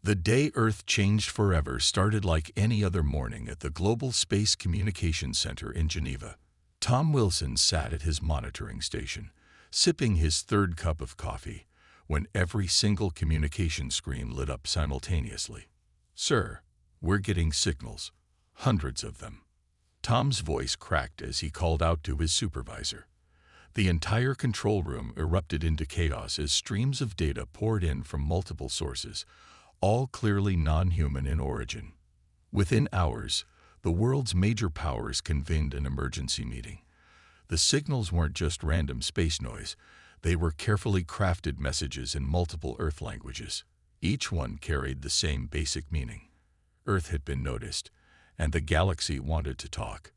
The day Earth changed forever started like any other morning at the Global Space Communications Center in Geneva. Tom Wilson sat at his monitoring station, sipping his third cup of coffee, when every single communication screen lit up simultaneously. "Sir, we're getting signals. Hundreds of them." Tom's voice cracked as he called out to his supervisor. The entire control room erupted into chaos as streams of data poured in from multiple sources, all clearly non-human in origin. Within hours, the world's major powers convened an emergency meeting. The signals weren't just random space noise. They were carefully crafted messages in multiple Earth languages. Each one carried the same basic meaning. Earth had been noticed, and the galaxy wanted to talk.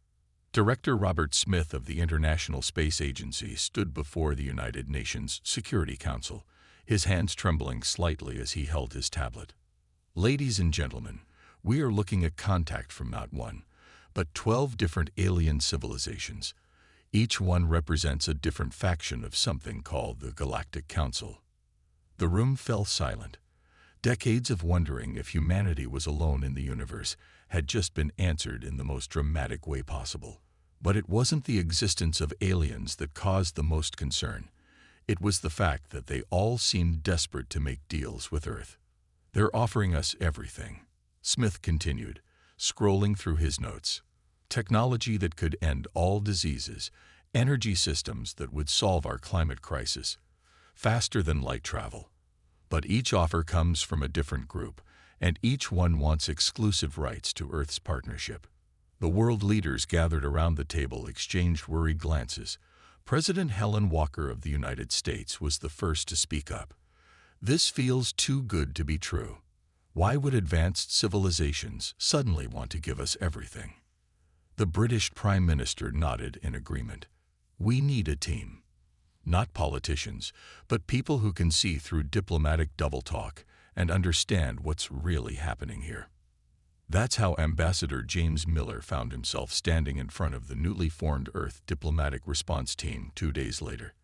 Director Robert Smith of the International Space Agency stood before the United Nations Security Council, his hands trembling slightly as he held his tablet. "Ladies and gentlemen, we are looking at contact from not one, but 12 different alien civilizations. Each one represents a different faction of something called the Galactic Council." The room fell silent. Decades of wondering if humanity was alone in the universe had just been answered in the most dramatic way possible. But it wasn't the existence of aliens that caused the most concern. It was the fact that they all seemed desperate to make deals with Earth. "They're offering us everything," Smith continued, scrolling through his notes. "Technology that could end all diseases, energy systems that would solve our climate crisis, faster than light travel. But each offer comes from a different group, and each one wants exclusive rights to Earth's partnership." The world leaders gathered around the table exchanged worried glances. President Helen Walker of the United States was the first to speak up. "This feels too good to be true. Why would advanced civilizations suddenly want to give us everything?" The British Prime Minister nodded in agreement. "We need a team. Not politicians, but people who can see through diplomatic double talk and understand what's really happening here." That's how Ambassador James Miller found himself standing in front of the newly formed Earth Diplomatic Response Team 2 days later.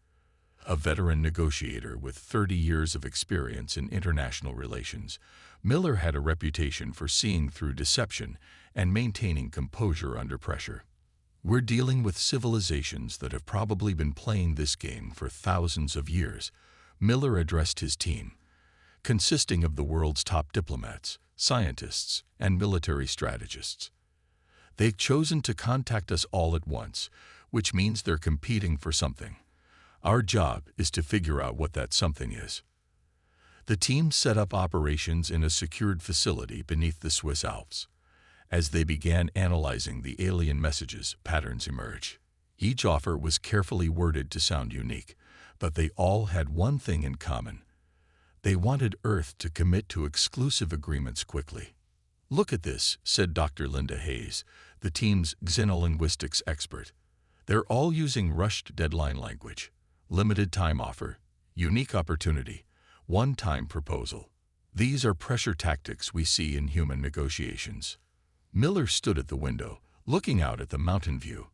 A veteran negotiator with 30 years of experience in international relations, Miller had a reputation for seeing through deception and maintaining composure under pressure. "We're dealing with civilizations that have probably been playing this game for thousands of years," Miller addressed his team, consisting of the world's top diplomats, scientists, and military strategists. "They've chosen to contact us all at once, which means they're competing for something. Our job is to figure out what that something is." The team set up operations in a secured facility beneath the Swiss Alps. As they began analyzing the alien messages, patterns emerged. Each offer was carefully worded to sound unique, but they all had one thing in common. They wanted Earth to commit to exclusive agreements quickly. "Look at this," said Dr. Linda Hayes, the team's xenolinguistics expert. "They're all using rushed deadline language. Limited time offer, unique opportunity, one-time proposal. These are pressure tactics we see in human negotiations." Miller stood at the window, looking out at the mountain view.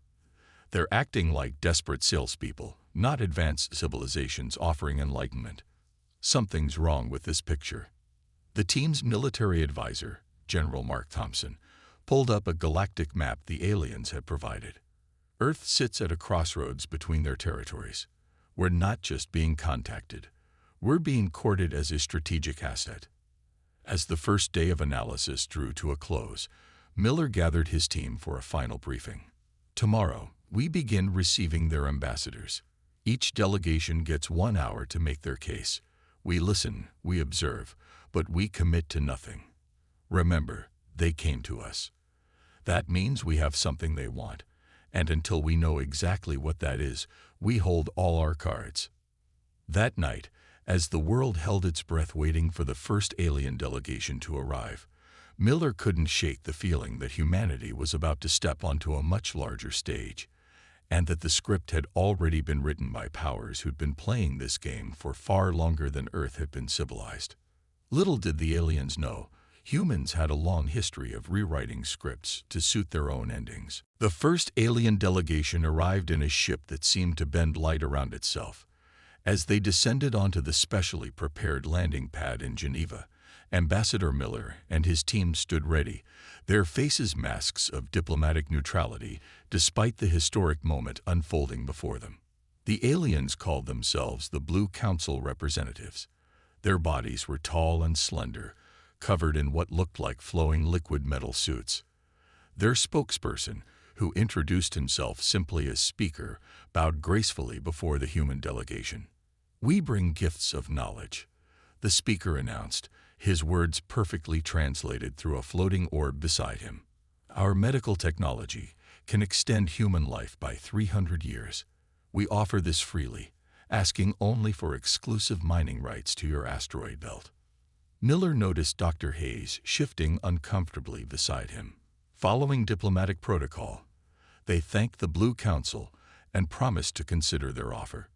"They're acting like desperate salespeople, not advanced civilizations offering enlightenment. Something's wrong with this picture." The team's military advisor, General Mark Thompson, pulled up a galactic map the aliens had provided. "Earth sits at a crossroads between their territories. We're not just being contacted. We're being courted as a strategic asset." As the first day of analysis drew to a close, Miller gathered his team for a final briefing. "Tomorrow, we begin receiving their ambassadors. Each delegation gets 1 hour to make their case. We listen, we observe, but we commit to nothing. Remember, they came to us. That means we have something they want, and until we know exactly what that is, we hold all our cards." That night, as the world held its breath waiting for the first alien delegation to arrive, Miller couldn't shake the feeling that humanity was about to step onto a much larger stage, and that the script had already been written by powers who'd been playing this game for far longer than Earth had been civilized. Little did the aliens know, humans had a long history of rewriting scripts to suit their own endings. The first alien delegation arrived in a ship that seemed to bend light around itself. As they descended onto the specially prepared landing pad in Geneva, Ambassador Miller and his team stood ready, their faces masks of diplomatic neutrality, despite the historic moment unfolding before them. The aliens called themselves the Blue Council representatives. Their bodies were tall and slender, covered in what looked like flowing liquid metal suits. Their spokesperson, who introduced himself simply as Speaker, bowed gracefully before the human delegation. "We bring gifts of knowledge," the Speaker announced, his words perfectly translated through a floating orb beside him. "Our medical technology can extend human life by 300 years. We offer this freely, asking only for exclusive mining rights to your asteroid belt." Miller noticed Dr. Hayes shifting uncomfortably beside him. Following diplomatic protocol, they thanked the Blue Council and promised to consider their offer.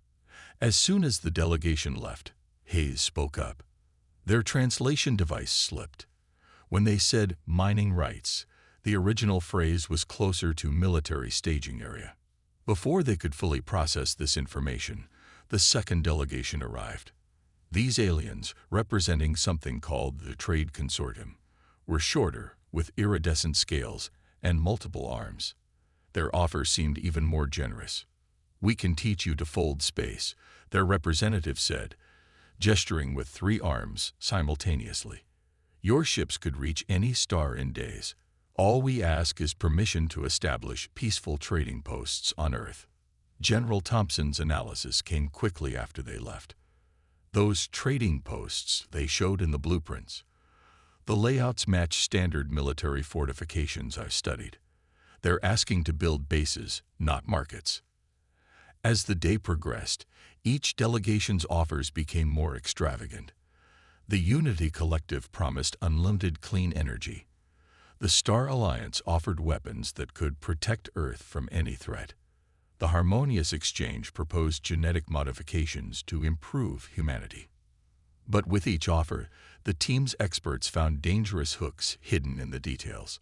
As soon as the delegation left, Hayes spoke up. Their translation device slipped. When they said mining rights, the original phrase was closer to military staging area. Before they could fully process this information, the second delegation arrived. These aliens, representing something called the Trade Consortium, were shorter, with iridescent scales and multiple arms. Their offer seemed even more generous. "We can teach you to fold space," their representative said, gesturing with 3 arms simultaneously. "Your ships could reach any star in days. All we ask is permission to establish peaceful trading posts on Earth." General Thompson's analysis came quickly after they left. Those trading posts they showed in the blueprints. The layouts match standard military fortifications I've studied. They're asking to build bases, not markets. As the day progressed, each delegation's offers became more extravagant. The Unity Collective promised unlimited clean energy. The Star Alliance offered weapons that could protect Earth from any threat. The Harmonious Exchange proposed genetic modifications to improve humanity. But with each offer, the team's experts found dangerous hooks hidden in the details.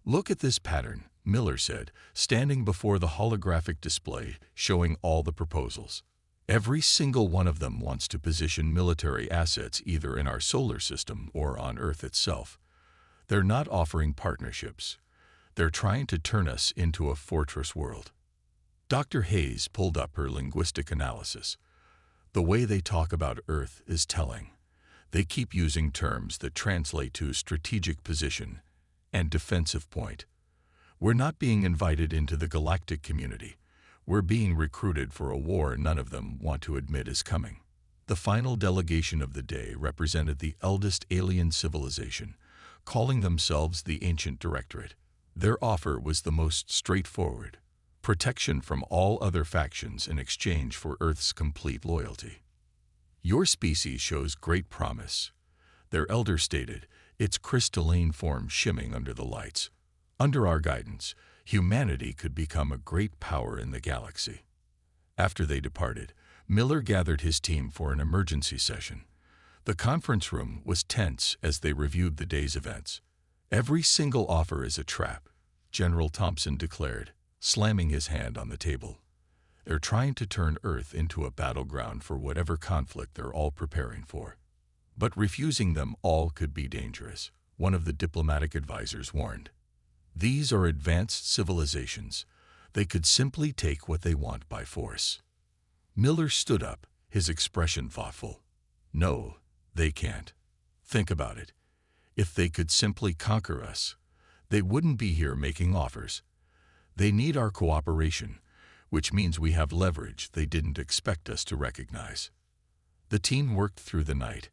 "Look at this pattern," Miller said, standing before the holographic display showing all the proposals. "Every single one of them wants to position military assets either in our solar system or on Earth itself. They're not offering partnerships. They're trying to turn us into a fortress world." Dr. Hayes pulled up her linguistic analysis. "The way they talk about Earth is telling. They keep using terms that translate to strategic position and defensive point. We're not being invited into the galactic community. We're being recruited for a war none of them want to admit is coming." The final delegation of the day represented the eldest alien civilization, calling themselves the Ancient Directorate. Their offer was the most straightforward: protection from all other factions in exchange for Earth's complete loyalty. "Your species shows great promise," their elder stated, its crystalline form shimming under the lights. "Under our guidance, humanity could become a great power in the galaxy." After they departed, Miller gathered his team for an emergency session. The conference room was tense as they reviewed the day's events. "Every single offer is a trap," General Thompson declared, slamming his hand on the table. "They're trying to turn Earth into a battleground for whatever conflict they're all preparing for. But refusing them all could be dangerous," one of the diplomatic advisors warned. "These are advanced civilizations. They could simply take what they want by force." Miller stood up, his expression thoughtful. "No, they can't. Think about it. If they could simply conquer us, they wouldn't be here making offers. They need our cooperation, which means we have leverage they didn't expect us to recognize." The team worked through the night,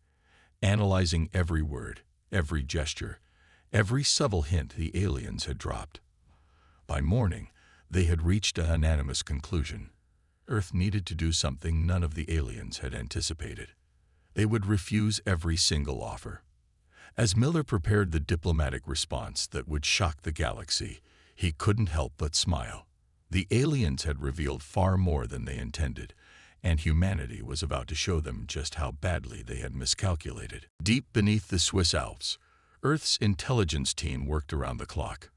analyzing every word, every gesture, every subtle hint the aliens had dropped. By morning, they had reached a unanimous conclusion. Earth needed to do something none of the aliens had anticipated. They would refuse every single offer. As Miller prepared the diplomatic response that would shock the galaxy, he couldn't help but smile. The aliens had revealed far more than they intended, and humanity was about to show them just how badly they had miscalculated. Deep beneath the Swiss Alps, Earth's intelligence team worked around the clock.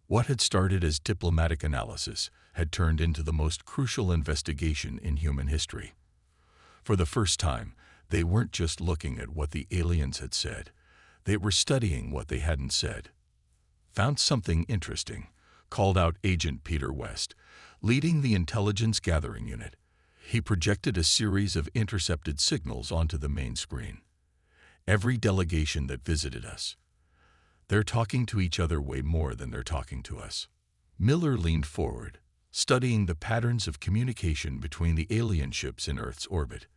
What had started as diplomatic analysis had turned into the most crucial investigation in human history. For the first time, they weren't just looking at what the aliens had said. They were studying what they hadn't said. Found something interesting, called out Agent Peter West, leading the intelligence gathering unit. He projected a series of intercepted signals onto the main screen. Every delegation that visited us. They're talking to each other way more than they're talking to us. Miller leaned forward, studying the patterns of communication between the alien ships in Earth's orbit.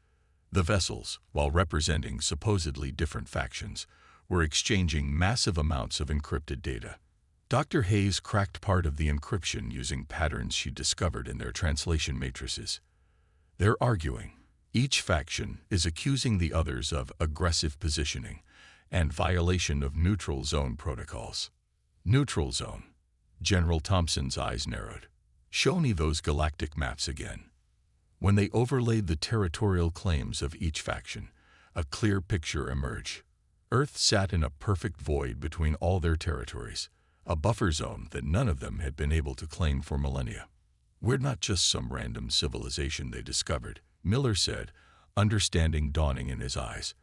The vessels, while representing supposedly different factions, were exchanging massive amounts of encrypted data. Dr. Hayes cracked part of the encryption using patterns she discovered in their translation matrices. They're arguing. Each faction is accusing the others of aggressive positioning and violation of neutral zone protocols. Neutral zone. General Thompson's eyes narrowed. Show me those galactic maps again. When they overlaid the territorial claims of each faction, a clear picture emerged. Earth sat in a perfect void between all their territories, a buffer zone that none of them had been able to claim for millennia. We're not just some random civilization they discovered, Miller said, understanding dawning in his eyes.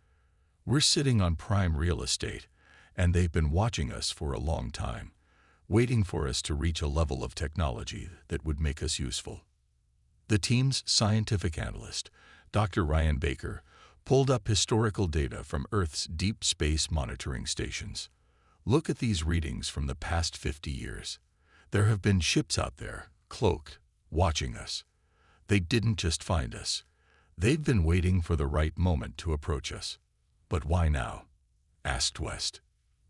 We're sitting on prime real estate, and they've been watching us for a long time, waiting for us to reach a level of technology that would make us useful. The team's scientific analyst, Dr. Ryan Baker, pulled up historical data from Earth's deep space monitoring stations. Look at these readings from the past 50 years. There have been ships out there, cloaked, watching us. They didn't just find us. They've been waiting for the right moment to approach us. But why now? Asked West.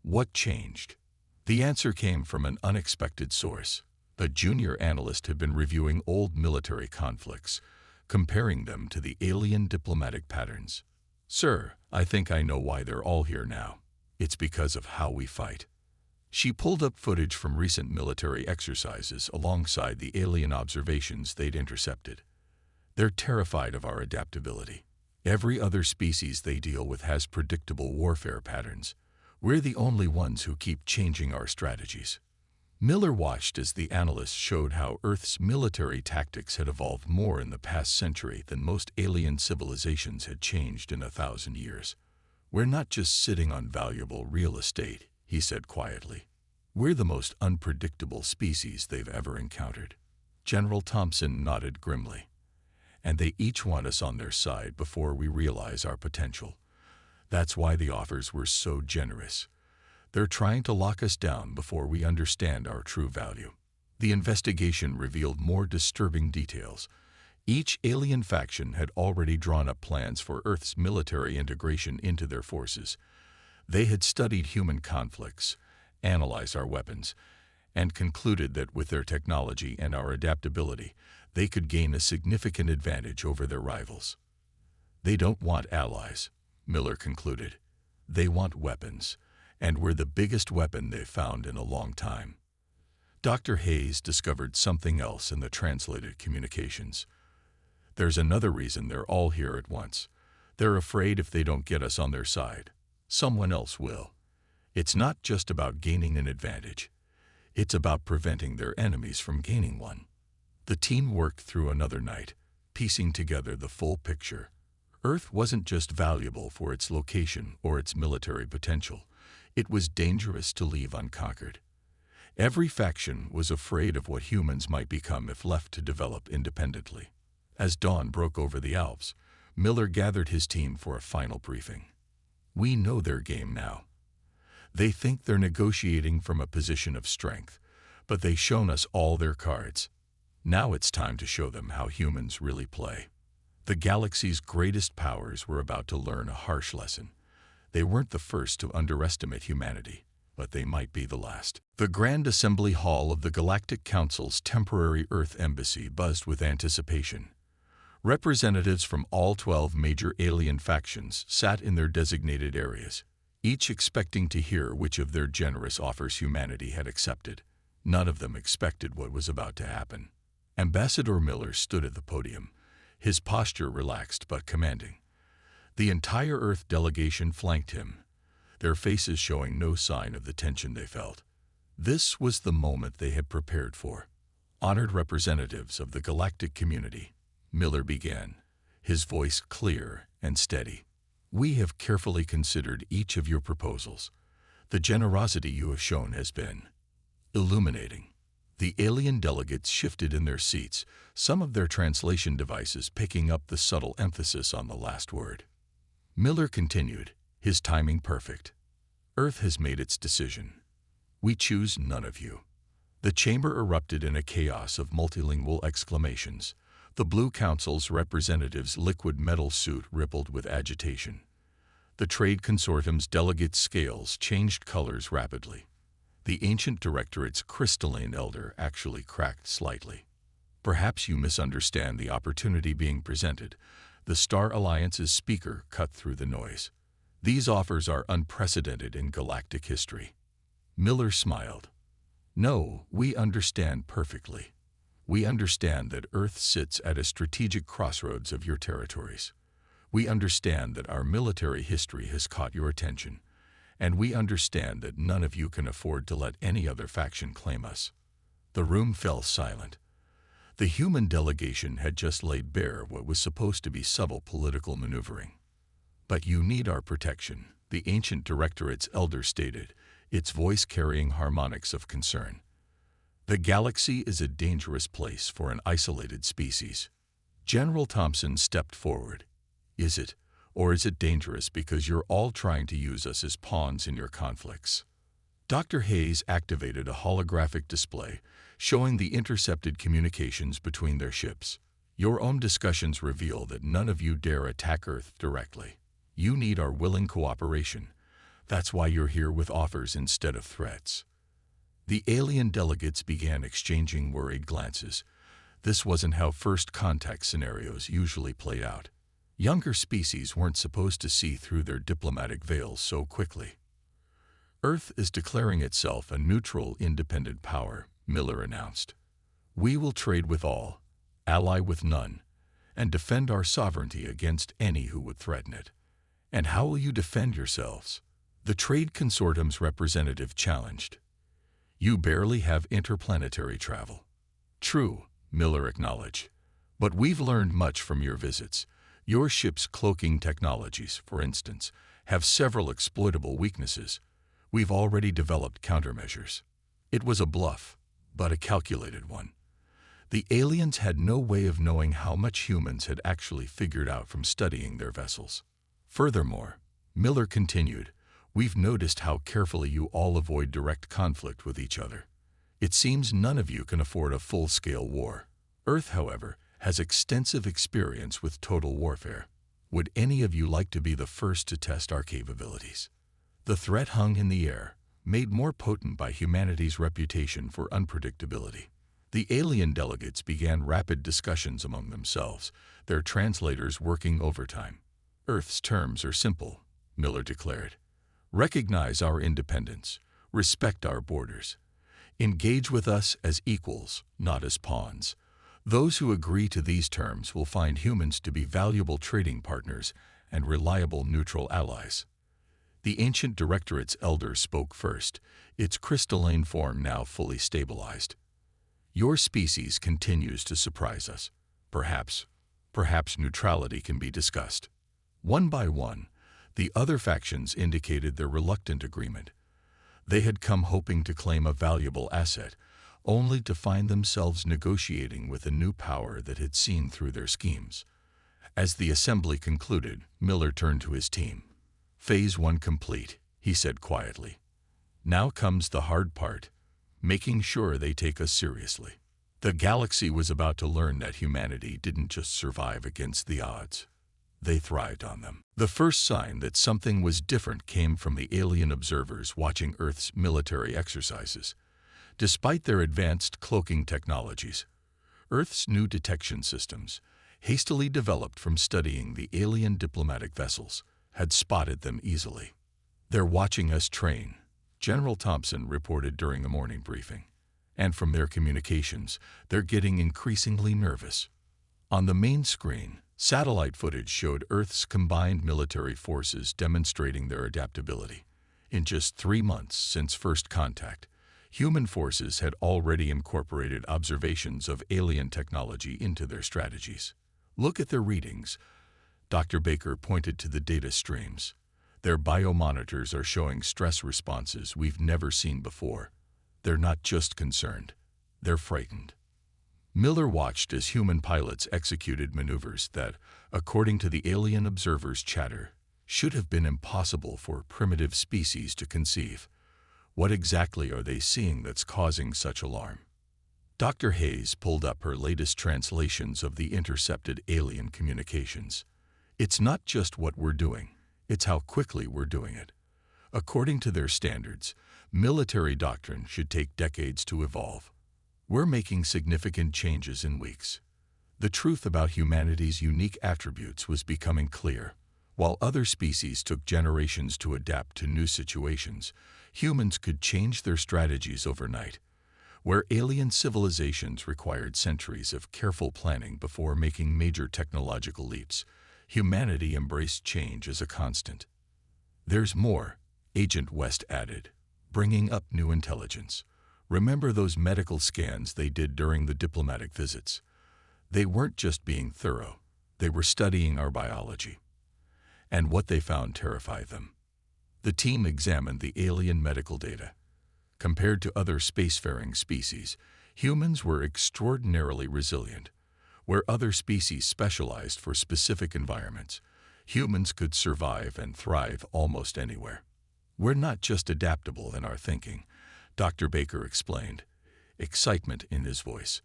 What changed? The answer came from an unexpected source. A junior analyst had been reviewing old military conflicts, comparing them to the alien diplomatic patterns. Sir, I think I know why they're all here now. It's because of how we fight. She pulled up footage from recent military exercises alongside the alien observations they'd intercepted. They're terrified of our adaptability. Every other species they deal with has predictable warfare patterns. We're the only ones who keep changing our strategies. Miller watched as the analyst showed how Earth's military tactics had evolved more in the past century than most alien civilizations had changed in 1,000 years. We're not just sitting on valuable real estate, he said quietly. We're the most unpredictable species they've ever encountered. General Thompson nodded grimly. And they each want us on their side before we realize our potential. That's why the offers were so generous. They're trying to lock us down before we understand our true value. The investigation revealed more disturbing details. Each alien faction had already drawn up plans for Earth's military integration into their forces. They had studied human conflicts, analyzed our weapons, and concluded that with their technology and our adaptability, they could gain a significant advantage over their rivals. They don't want allies, Miller concluded. They want weapons, and we're the biggest weapon they've found in a long time. Dr. Hayes discovered something else in the translated communications. There's another reason they're all here at once. They're afraid if they don't get us on their side, someone else will. It's not just about gaining an advantage. It's about preventing their enemies from gaining one. The team worked through another night, piecing together the full picture. Earth wasn't just valuable for its location or its military potential. It was dangerous to leave unconquered. Every faction was afraid of what humans might become if left to develop independently. As dawn broke over the Alps, Miller gathered his team for a final briefing. We know their game now. They think they're negotiating from a position of strength, but they've shown us all their cards. Now it's time to show them how humans really play. The galaxy's greatest powers were about to learn a harsh lesson. They weren't the first to underestimate humanity, but they might be the last. The Grand Assembly Hall of the Galactic Council's temporary Earth embassy buzzed with anticipation. Representatives from all 12 major alien factions sat in their designated areas, each expecting to hear which of their generous offers humanity had accepted. None of them expected what was about to happen. Ambassador Miller stood at the podium, his posture relaxed but commanding. The entire Earth delegation flanked him, their faces showing no sign of the tension they felt. This was the moment they had prepared for. Honored representatives of the galactic community, Miller began, his voice clear and steady. We have carefully considered each of your proposals. The generosity you have shown has been illuminating. The alien delegates shifted in their seats, some of their translation devices picking up the subtle emphasis on the last word. Miller continued, his timing perfect. Earth has made its decision. We choose none of you. The chamber erupted in a chaos of multilingual exclamations. The Blue Council's representative's liquid metal suit rippled with agitation. The Trade Consortium's delegate scales changed colors rapidly. The Ancient Directorate's crystalline elder actually cracked slightly. Perhaps you misunderstand the opportunity being presented. The Star Alliance's speaker cut through the noise. These offers are unprecedented in galactic history. Miller smiled. No, we understand perfectly. We understand that Earth sits at a strategic crossroads of your territories. We understand that our military history has caught your attention, and we understand that none of you can afford to let any other faction claim us. The room fell silent. The human delegation had just laid bare what was supposed to be subtle political maneuvering. But you need our protection, the Ancient Directorate's elder stated, its voice carrying harmonics of concern. The galaxy is a dangerous place for an isolated species. General Thompson stepped forward. Is it, or is it dangerous because you're all trying to use us as pawns in your conflicts? Dr. Hayes activated a holographic display showing the intercepted communications between their ships. Your own discussions reveal that none of you dare attack Earth directly. You need our willing cooperation. That's why you're here with offers instead of threats. The alien delegates began exchanging worried glances. This wasn't how first contact scenarios usually played out. Younger species weren't supposed to see through their diplomatic veils so quickly. Earth is declaring itself a neutral, independent power, Miller announced. We will trade with all, ally with none, and defend our sovereignty against any who would threaten it. And how will you defend yourselves? The Trade Consortium's representative challenged. You barely have interplanetary travel. True, Miller acknowledged. But we've learned much from your visits. Your ship's cloaking technologies, for instance, have several exploitable weaknesses. We've already developed countermeasures. It was a bluff, but a calculated one. The aliens had no way of knowing how much humans had actually figured out from studying their vessels. Furthermore, Miller continued, we've noticed how carefully you all avoid direct conflict with each other. It seems none of you can afford a full-scale war. Earth, however, has extensive experience with total warfare. Would any of you like to be the first to test our capabilities? The threat hung in the air, made more potent by humanity's reputation for unpredictability. The alien delegates began rapid discussions among themselves, their translators working overtime. Earth's terms are simple, Miller declared. Recognize our independence, respect our borders. Engage with us as equals, not as pawns. Those who agree to these terms will find humans to be valuable trading partners and reliable neutral allies. The Ancient Directorate's elder spoke first, its crystalline form now fully stabilized. Your species continues to surprise us. Perhaps neutrality can be discussed. One by one, the other factions indicated their reluctant agreement. They had come hoping to claim a valuable asset, only to find themselves negotiating with a new power that had seen through their schemes. As the assembly concluded, Miller turned to his team. Phase 1 complete, he said quietly. Now comes the hard part, making sure they take us seriously. The galaxy was about to learn that humanity didn't just survive against the odds. They thrived on them. The first sign that something was different came from the alien observers watching Earth's military exercises. Despite their advanced cloaking technologies, Earth's new detection systems, hastily developed from studying the alien diplomatic vessels, had spotted them easily. They're watching us train, General Thompson reported during the morning briefing. And from their communications, they're getting increasingly nervous. On the main screen, satellite footage showed Earth's combined military forces demonstrating their adaptability. In just 3 months since first contact, human forces had already incorporated observations of alien technology into their strategies. Look at their readings. Dr. Baker pointed to the data streams. Their biomonitors are showing stress responses we've never seen before. They're not just concerned, they're frightened. Miller watched as human pilots executed maneuvers that, according to the alien observers' chatter, should have been impossible for primitive species to conceive. What exactly are they seeing that's causing such alarm? Dr. Hayes pulled up her latest translations of the intercepted alien communications. It's not just what we're doing, it's how quickly we're doing it. According to their standards, military doctrine should take decades to evolve. We're making significant changes in weeks. The truth about humanity's unique attributes was becoming clear. While other species took generations to adapt to new situations, humans could change their strategies overnight. Where alien civilizations required centuries of careful planning before making major technological leaps, humanity embraced change as a constant. There's more, Agent West added, bringing up new intelligence. Remember those medical scans they did during the diplomatic visits? They weren't just being thorough, they were studying our biology. And what they found terrified them. The team examined the alien medical data. Compared to other spacefaring species, humans were extraordinarily resilient. Where other species specialized for specific environments, humans could survive and thrive almost anywhere. We're not just adaptable in our thinking, Dr. Baker explained, excitement in his voice.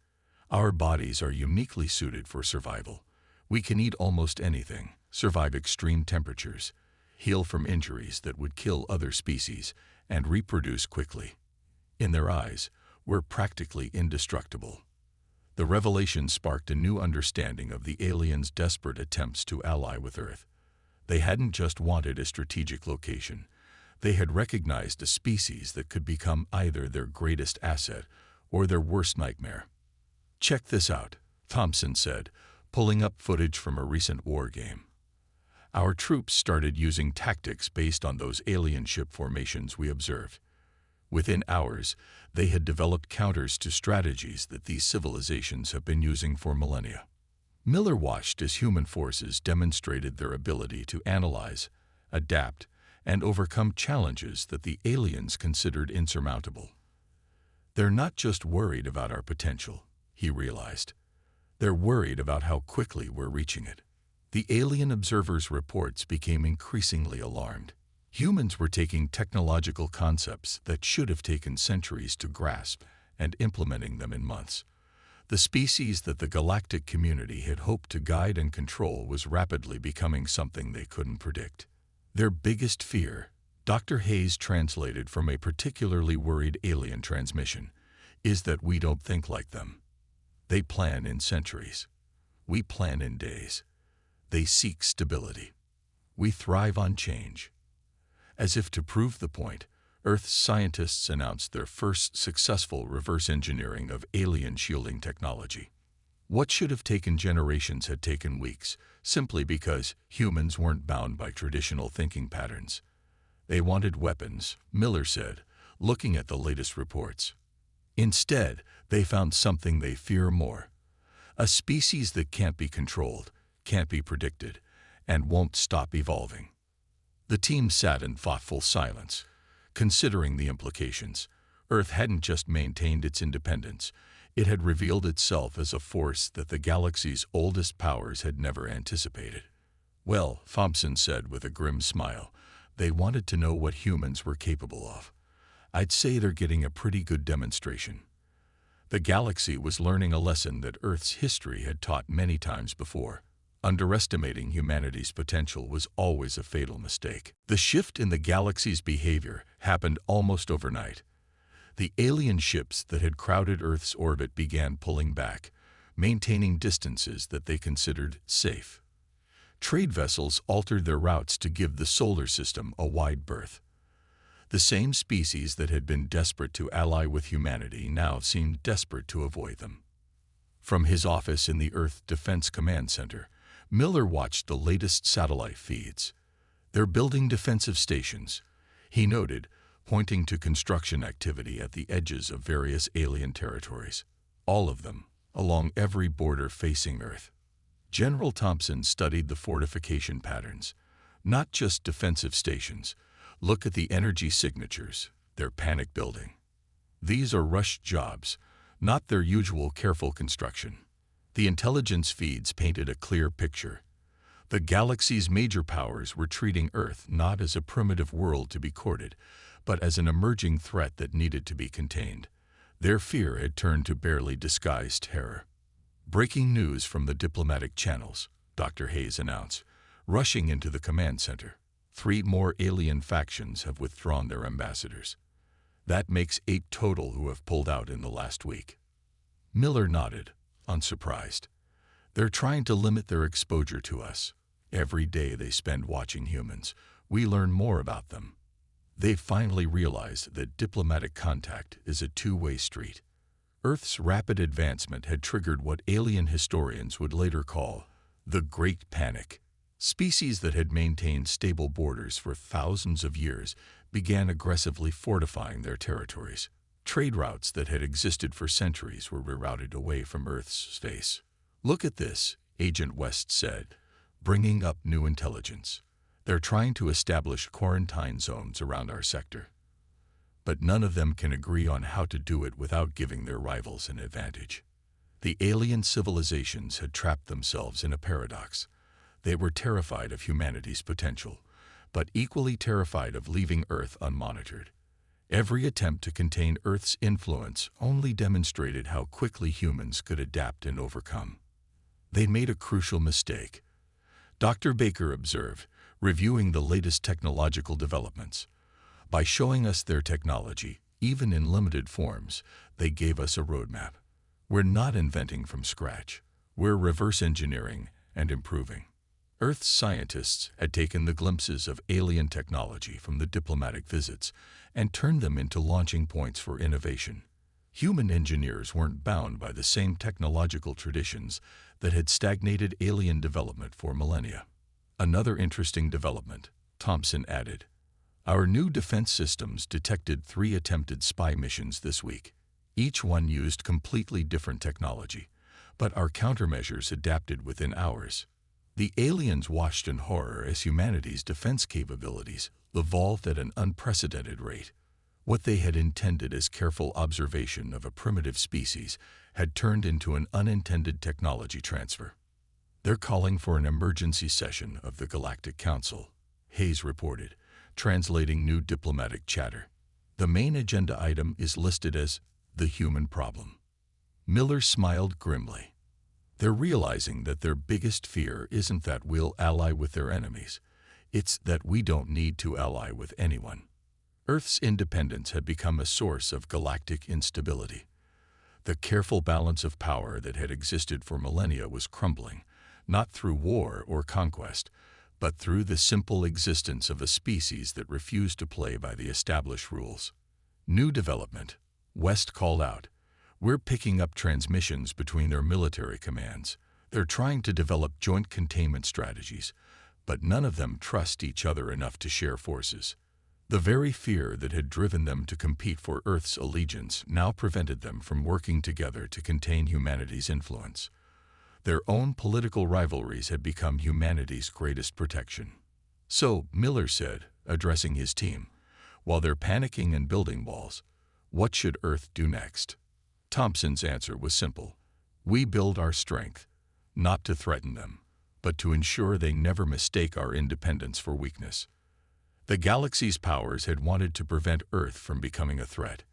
Our bodies are uniquely suited for survival. We can eat almost anything, survive extreme temperatures, heal from injuries that would kill other species, and reproduce quickly. In their eyes, we're practically indestructible. The revelation sparked a new understanding of the aliens' desperate attempts to ally with Earth. They hadn't just wanted a strategic location. They had recognized a species that could become either their greatest asset or their worst nightmare. Check this out, Thompson said, pulling up footage from a recent war game. Our troops started using tactics based on those alien ship formations we observed. Within hours, they had developed counters to strategies that these civilizations have been using for millennia. Miller watched as human forces demonstrated their ability to analyze, adapt, and overcome challenges that the aliens considered insurmountable. They're not just worried about our potential, he realized. They're worried about how quickly we're reaching it. The alien observers' reports became increasingly alarmed. Humans were taking technological concepts that should have taken centuries to grasp and implementing them in months. The species that the galactic community had hoped to guide and control was rapidly becoming something they couldn't predict. Their biggest fear, Dr. Hayes translated from a particularly worried alien transmission, is that we don't think like them. They plan in centuries. We plan in days. They seek stability. We thrive on change. As if to prove the point, Earth's scientists announced their first successful reverse engineering of alien shielding technology. What should have taken generations had taken weeks, simply because humans weren't bound by traditional thinking patterns. They wanted weapons, Miller said, looking at the latest reports. Instead, they found something they fear more. A species that can't be controlled, can't be predicted, and won't stop evolving. The team sat in thoughtful silence, considering the implications. Earth hadn't just maintained its independence, it had revealed itself as a force that the galaxy's oldest powers had never anticipated. Well, Thompson said with a grim smile, they wanted to know what humans were capable of. I'd say they're getting a pretty good demonstration. The galaxy was learning a lesson that Earth's history had taught many times before. Underestimating humanity's potential was always a fatal mistake. The shift in the galaxy's behavior happened almost overnight. The alien ships that had crowded Earth's orbit began pulling back, maintaining distances that they considered safe. Trade vessels altered their routes to give the solar system a wide berth. The same species that had been desperate to ally with humanity now seemed desperate to avoid them. From his office in the Earth Defense Command Center, Miller watched the latest satellite feeds. They're building defensive stations, he noted, pointing to construction activity at the edges of various alien territories, all of them, along every border facing Earth. General Thompson studied the fortification patterns. Not just defensive stations. Look at the energy signatures. They're panic building. These are rushed jobs, not their usual careful construction. The intelligence feeds painted a clear picture. The galaxy's major powers were treating Earth not as a primitive world to be courted, but as an emerging threat that needed to be contained. Their fear had turned to barely disguised terror. Breaking news from the diplomatic channels, Dr. Hayes announced, rushing into the command center. 3 more alien factions have withdrawn their ambassadors. That makes 8 total who have pulled out in the last week. Miller nodded, unsurprised. They're trying to limit their exposure to us. Every day they spend watching humans, we learn more about them. They finally realized that diplomatic contact is a two-way street. Earth's rapid advancement had triggered what alien historians would later call the Great Panic. Species that had maintained stable borders for thousands of years began aggressively fortifying their territories. Trade routes that had existed for centuries were rerouted away from Earth's space. "Look at this," Agent West said, bringing up new intelligence. "They're trying to establish quarantine zones around our sector. But none of them can agree on how to do it without giving their rivals an advantage." The alien civilizations had trapped themselves in a paradox. They were terrified of humanity's potential, but equally terrified of leaving Earth unmonitored. Every attempt to contain Earth's influence only demonstrated how quickly humans could adapt and overcome. They made a crucial mistake, Dr. Baker observed, reviewing the latest technological developments. By showing us their technology, even in limited forms, they gave us a roadmap. We're not inventing from scratch. We're reverse engineering and improving. Earth's scientists had taken the glimpses of alien technology from the diplomatic visits and turned them into launching points for innovation. Human engineers weren't bound by the same technological traditions that had stagnated alien development for millennia. Another interesting development, Thompson added. Our new defense systems detected 3 attempted spy missions this week. Each one used completely different technology, but our countermeasures adapted within hours. The aliens watched in horror as humanity's defense capabilities evolved at an unprecedented rate. What they had intended as careful observation of a primitive species had turned into an unintended technology transfer. They're calling for an emergency session of the Galactic Council, Hayes reported, translating new diplomatic chatter. The main agenda item is listed as the human problem. Miller smiled grimly. They're realizing that their biggest fear isn't that we'll ally with their enemies. It's that we don't need to ally with anyone. Earth's independence had become a source of galactic instability. The careful balance of power that had existed for millennia was crumbling, not through war or conquest, but through the simple existence of a species that refused to play by the established rules. New development, West called out. We're picking up transmissions between their military commands. They're trying to develop joint containment strategies, but none of them trust each other enough to share forces. The very fear that had driven them to compete for Earth's allegiance now prevented them from working together to contain humanity's influence. Their own political rivalries had become humanity's greatest protection. So, Miller said, addressing his team, while they're panicking and building walls, what should Earth do next? Thompson's answer was simple. We build our strength, not to threaten them, but to ensure they never mistake our independence for weakness. The galaxy's powers had wanted to prevent Earth from becoming a threat.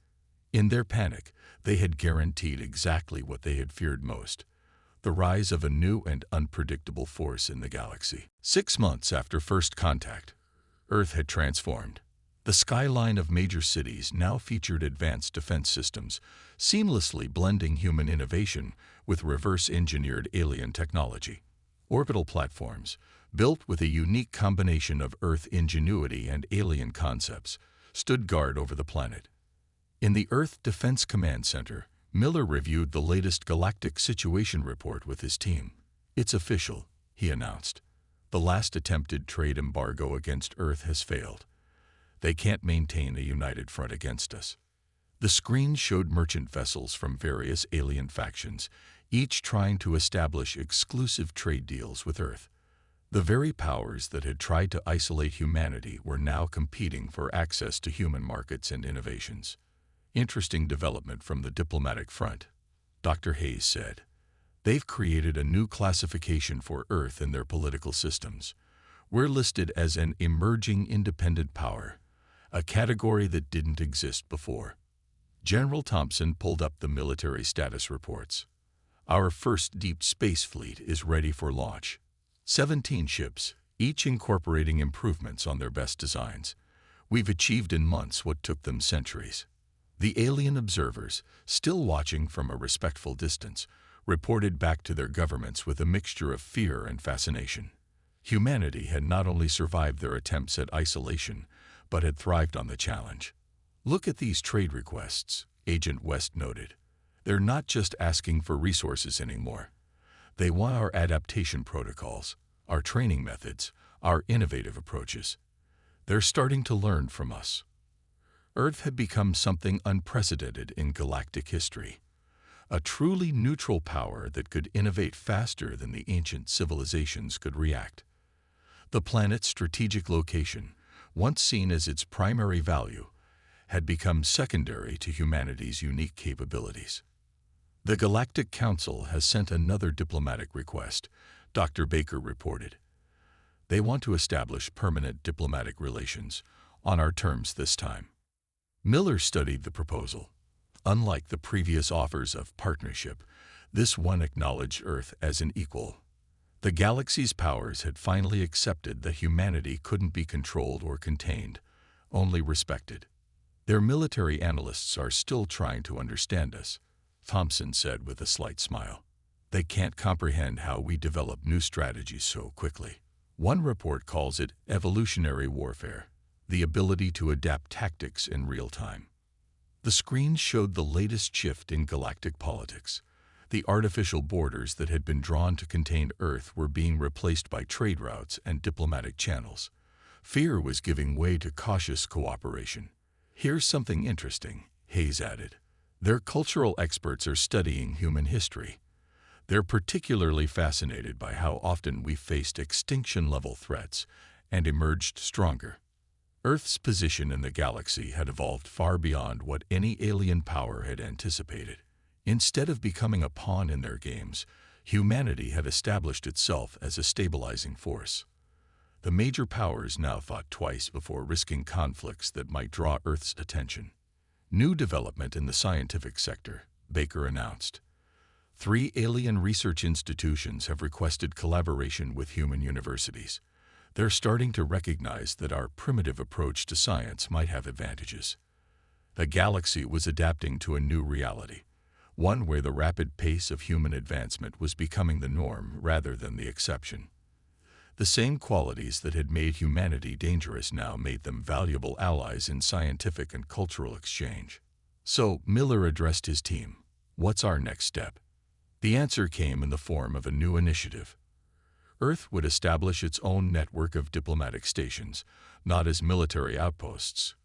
In their panic, they had guaranteed exactly what they had feared most, the rise of a new and unpredictable force in the galaxy. 6 months after first contact, Earth had transformed. The skyline of major cities now featured advanced defense systems, seamlessly blending human innovation with reverse-engineered alien technology. Orbital platforms, built with a unique combination of Earth ingenuity and alien concepts, stood guard over the planet. In the Earth Defense Command Center, Miller reviewed the latest Galactic situation report with his team. It's official, he announced. The last attempted trade embargo against Earth has failed. They can't maintain a united front against us. The screen showed merchant vessels from various alien factions, each trying to establish exclusive trade deals with Earth. The very powers that had tried to isolate humanity were now competing for access to human markets and innovations. Interesting development from the diplomatic front, Dr. Hayes said. They've created a new classification for Earth in their political systems. We're listed as an emerging independent power, a category that didn't exist before. General Thompson pulled up the military status reports. Our first deep space fleet is ready for launch. 17 ships, each incorporating improvements on their best designs. We've achieved in months what took them centuries. The alien observers, still watching from a respectful distance, reported back to their governments with a mixture of fear and fascination. Humanity had not only survived their attempts at isolation, but had thrived on the challenge. Look at these trade requests, Agent West noted. They're not just asking for resources anymore. They want our adaptation protocols, our training methods, our innovative approaches. They're starting to learn from us. Earth had become something unprecedented in galactic history. A truly neutral power that could innovate faster than the ancient civilizations could react. The planet's strategic location, once seen as its primary value, had become secondary to humanity's unique capabilities. The Galactic Council has sent another diplomatic request, Dr. Baker reported. They want to establish permanent diplomatic relations, on our terms this time. Miller studied the proposal. Unlike the previous offers of partnership, this one acknowledged Earth as an equal. The galaxy's powers had finally accepted that humanity couldn't be controlled or contained, only respected. Their military analysts are still trying to understand us, Thompson said with a slight smile. They can't comprehend how we develop new strategies so quickly. One report calls it evolutionary warfare, the ability to adapt tactics in real time. The screen showed the latest shift in galactic politics. The artificial borders that had been drawn to contain Earth were being replaced by trade routes and diplomatic channels. Fear was giving way to cautious cooperation. Here's something interesting, Hayes added. Their cultural experts are studying human history. They're particularly fascinated by how often we faced extinction-level threats and emerged stronger. Earth's position in the galaxy had evolved far beyond what any alien power had anticipated. Instead of becoming a pawn in their games, humanity had established itself as a stabilizing force. The major powers now thought twice before risking conflicts that might draw Earth's attention. New development in the scientific sector, Baker announced. 3 alien research institutions have requested collaboration with human universities. They're starting to recognize that our primitive approach to science might have advantages. The galaxy was adapting to a new reality, one where the rapid pace of human advancement was becoming the norm rather than the exception. The same qualities that had made humanity dangerous now made them valuable allies in scientific and cultural exchange. So Miller addressed his team. What's our next step? The answer came in the form of a new initiative. Earth would establish its own network of diplomatic stations, not as military outposts,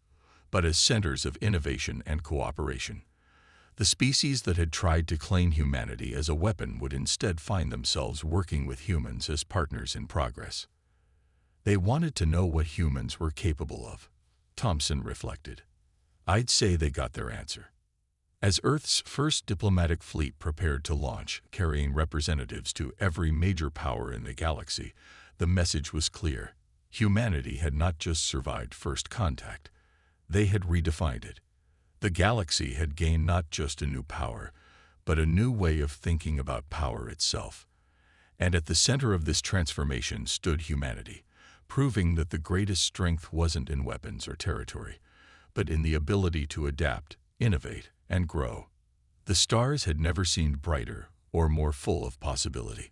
but as centers of innovation and cooperation. The species that had tried to claim humanity as a weapon would instead find themselves working with humans as partners in progress. They wanted to know what humans were capable of, Thompson reflected. I'd say they got their answer. As Earth's first diplomatic fleet prepared to launch, carrying representatives to every major power in the galaxy, the message was clear. Humanity had not just survived first contact, they had redefined it. The galaxy had gained not just a new power, but a new way of thinking about power itself. And at the center of this transformation stood humanity, proving that the greatest strength wasn't in weapons or territory, but in the ability to adapt, innovate, and grow. The stars had never seemed brighter or more full of possibility.